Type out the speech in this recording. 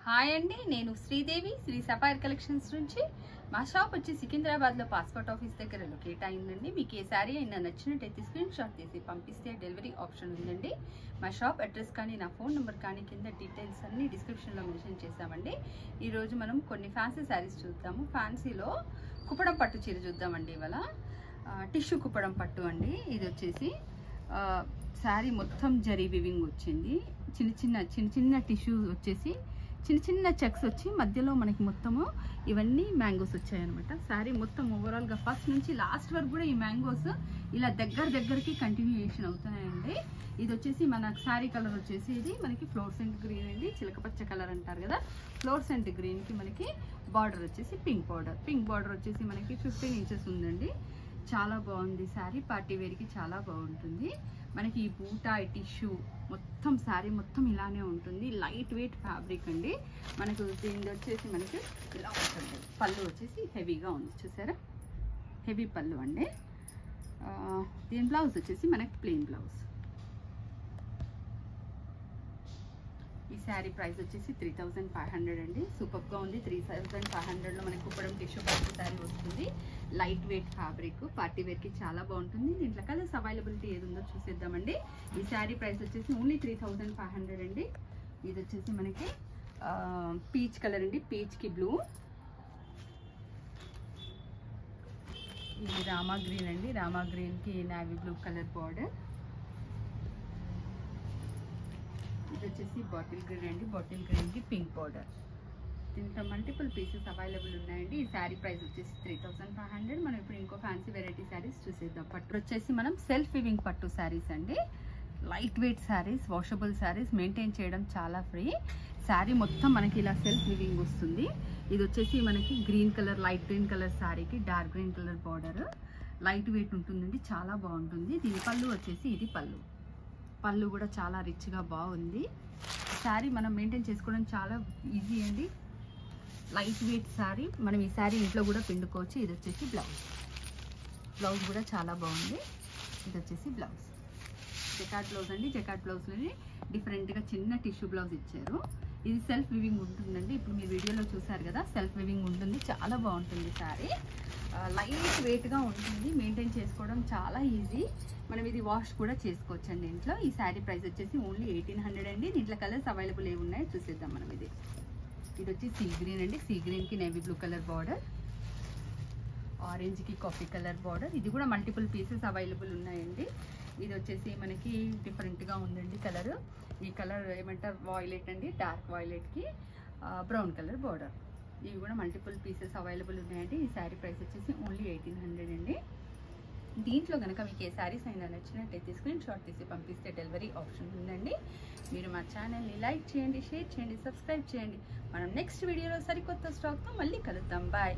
Hi అండి, నేను Sridevi Shri sapphire collections నుంచి. మా షాప్ వచ్చి సికింద్రాబాద్లో పాస్పోర్ట్ ఆఫీస్ దగ్గర లొకేట్ అయిందండి. మీకు ఏ శారీ అయినా నచ్చినట్టయితే స్క్రీన్ షాట్ తీసి పంపిస్తే డెలివరీ ఆప్షన్ ఉందండి. మా షాప్ అడ్రస్ కానీ నా ఫోన్ నెంబర్ కానీ కింద డీటెయిల్స్ అన్ని డిస్క్రిప్షన్లో మెన్షన్ చేసామండి. ఈరోజు మనం కొన్ని ఫ్యాన్సీ శారీస్ చూద్దాము. ఫ్యాన్సీలో కుప్పడం పట్టు చీర చూద్దామండి. ఇవాళ టిష్యూ కుప్పడం పట్టు అండి. ఇది వచ్చేసి శారీ మొత్తం జరీ వివింగ్ వచ్చింది. చిన్న చిన్న టిష్యూ వచ్చేసి చిన్న చెక్స్ వచ్చి మధ్యలో మనకి మొత్తము ఇవన్నీ మ్యాంగోస్ వచ్చాయన్నమాట. శారీ మొత్తం ఓవరాల్గా ఫస్ట్ నుంచి లాస్ట్ వరకు కూడా ఈ మ్యాంగోస్ ఇలా దగ్గరికి కంటిన్యూయేషన్ అవుతున్నాయండి. ఇది వచ్చేసి మన శారీ కలర్ వచ్చేసి ఇది మనకి ఫ్లోర్సెంట్ గ్రీన్ అండి. చిలకపచ్చ కలర్ అంటారు కదా, ఫ్లోర్సెంట్ గ్రీన్కి మనకి బార్డర్ వచ్చేసి పింక్ బార్డర్ వచ్చేసి మనకి 15 ఇంచెస్ ఉందండి. చాలా బాగుంది శారీ. పార్టీ వేర్కి చాలా బాగుంటుంది. మనకి ఈ బూటా ఈ టిష్యూ మొత్తం శారీ మొత్తం ఇలానే ఉంటుంది. లైట్ వెయిట్ ఫ్యాబ్రిక్ అండి. మనకు దీని వచ్చేసి మనకి ఇలా ఉంటుంది. పళ్ళు వచ్చేసి హెవీగా ఉంది, చూసారా, హెవీ పళ్ళు అండి. దీని బ్లౌజ్ వచ్చేసి మనకి ప్లెయిన్ బ్లౌజ్. ఈ శారీ ప్రైస్ వచ్చేసి 3500 అండి. సూపర్గా ఉంది. 3500లో మనకి కుప్పడం టిష్యూ పట్టు శారీ వస్తుంది. లైట్ వెయిట్ ఫ్యాబ్రిక్, పార్టీ వేర్కి చాలా బాగుంటుంది. దీంట్లో కలర్స్ అవైలబిలిటీ ఏది ఉందో చూసేద్దామండి. ఈ శారీ ప్రైస్ వచ్చేసి ఓన్లీ 3500 అండి. ఇది వచ్చేసి మనకి పీచ్ కలర్ అండి, పీచ్కి బ్లూ. ఇది రామా గ్రీన్ అండి, రామా గ్రీన్కి నావీ బ్లూ కలర్ బార్డర్. ఇది వచ్చేసి బాటిల్ గ్రీన్ అండి, బాటిల్ గ్రీన్కి పింక్ బార్డర్. దీంట్లో మల్టిపుల్ పీసెస్ అవైలబుల్ ఉన్నాయండి. ఈ శారీ ప్రైస్ వచ్చేసి 3500. మనం ఇప్పుడు ఇంకో ఫ్యాన్సీ వెరైటీ శారీస్ చూసేద్దాం. పట్టు వచ్చేసి మనం సెల్ఫ్ వివింగ్ పట్టు శారీస్ అండి. Light weight saris, washable saris, maintain చేయడం చాలా ఫ్రీ. శారీ మొత్తం మనకి ఇలా సెల్ఫ్ వివింగ్ వస్తుంది. ఇది వచ్చేసి మనకి green colour, light green colour శారీకి dark green colour border. Light weight ఉంటుందండి, చాలా బాగుంటుంది. దీని పళ్ళు వచ్చేసి ఇది పళ్ళు కూడా చాలా రిచ్గా బాగుంది. శారీ మనం మెయింటైన్ చేసుకోవడం చాలా ఈజీ అండి. Light weight sari. మనం ఈ శారీ ఇంట్లో కూడా పిండుకోవచ్చు. ఇది వచ్చేసి బ్లౌజ్ కూడా చాలా బాగుంది. ఇది వచ్చేసి బ్లౌజ్ జకాట్ బ్లౌజ్ అండి. జకాట్ బ్లౌజ్లోనే డిఫరెంట్గా చిన్న టిష్యూ బ్లౌజ్ ఇచ్చారు. ఇది సెల్ఫ్ వివింగ్ ఉంటుందండి. ఇప్పుడు మీరు వీడియోలో చూసారు కదా, సెల్ఫ్ వివింగ్ ఉంటుంది. చాలా బాగుంటుంది శారీ. లైట్ వెయిట్గా ఉంటుంది. మెయింటైన్ చేసుకోవడం చాలా ఈజీ. మనం ఇది వాష్ కూడా చేసుకోవచ్చు అండి ఇంట్లో. ఈ శారీ ప్రైస్ వచ్చేసి ఓన్లీ 1800 అండి. దీంట్లో కలర్స్ అవైలబుల్ ఏమి ఉన్నాయో చూసేద్దాం మనం. ఇది వచ్చి సీ గ్రీన్ అండి. సీ గ్రీన్కి నేవీ బ్లూ కలర్ బార్డర్, ఆరెంజ్కి కాఫీ కలర్ బార్డర్. ఇది కూడా మల్టిపుల్ పీసెస్ అవైలబుల్ ఉన్నాయండి. ఇది వచ్చేసి మనకి డిఫరెంట్గా ఉందండి కలర్. ఈ కలర్ ఏమంటారు, వాయిలెట్ అండి. డార్క్ వాయిలెట్కి బ్రౌన్ కలర్ బార్డర్. ఇవి కూడా మల్టిపుల్ పీసెస్ అవైలబుల్ ఉన్నాయండి. ఈ శారీ ప్రైస్ వచ్చేసి ఓన్లీ 1800 అండి. దీంట్లో కనుక మీకు ఏ శారీస్ అయినా నచ్చినట్టయితే స్క్రీన్ షాట్ తీసి పంపిస్తే డెలివరీ ఆప్షన్ ఉందండి. మీరు మా ఛానల్ని లైక్ చేయండి, షేర్ చేయండి, సబ్స్క్రైబ్ చేయండి. మనం నెక్స్ట్ వీడియోలో సరికొత్త స్టాక్తో మళ్ళీ కలుద్దాం. బాయ్.